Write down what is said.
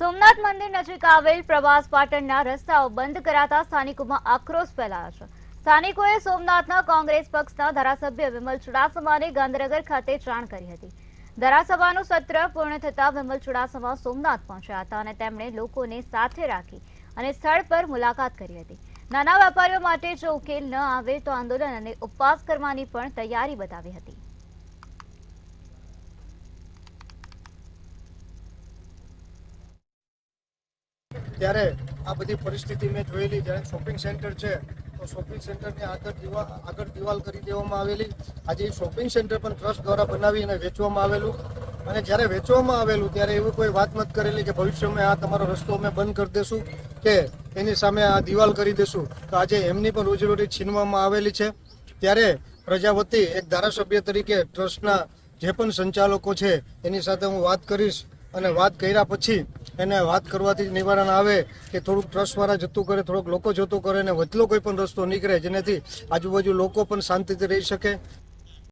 સોમનાથ મંદિર નજીક આવેલ પ્રવાસ પાટણના રસ્તાઓ બંધ કરાતા સ્થાનિકોમાં આક્રોશ ફેલાયો છે। સ્થાનિકોએ સોમનાથના કોંગ્રેસ પક્ષના ધારાસભ્ય વિમલ ચુડાસમાને ગાંધીનગર ખાતે જાણ કરી હતી। ધારાસભાનું સત્ર પૂર્ણ થતા વિમલ ચુડાસમા સોમનાથ પહોંચ્યા હતા અને તેમણે લોકોને સાથે રાખી અને સ્થળ પર મુલાકાત કરી હતી। નાના વેપારીઓ માટે જો ઉકેલ ન આવે તો આંદોલન અને ઉપવાસ કરવાની પણ તૈયારી બતાવી હતી। ત્યારે આ બધી પરિસ્થિતિ મેં જોયેલી। જ્યારે શોપિંગ સેન્ટર છે તો શોપિંગ સેન્ટરની આગળ દિવાલ કરી દેવામાં આવેલી। આજે શોપિંગ સેન્ટર પણ ટ્રસ્ટ દ્વારા બનાવી અને વેચવામાં આવેલું, અને જ્યારે વેચવામાં આવેલું ત્યારે એવી કોઈ વાત નથી કરેલી કે ભવિષ્યમાં આ તમારો રસ્તો અમે બંધ કરી દેશું કે એની સામે આ દિવાલ કરી દેશું। તો આજે એમની પણ રોજીરોટી છીનવામાં આવેલી છે। ત્યારે પ્રજા વતી એક ધારાસભ્ય તરીકે ટ્રસ્ટના જે પણ સંચાલકો છે એની સાથે હું વાત કરીશ, અને વાત કર્યા પછી એને વાત કરવાથી નિવારણ આવે કે થોડુંક ટ્રસ્ટવાળા જતું કરે, થોડોક લોકો જતું કરે અને વચલો કોઈ પણ રસ્તો નીકળે જેનાથી આજુબાજુ લોકો પણ શાંતિથી રહી શકે।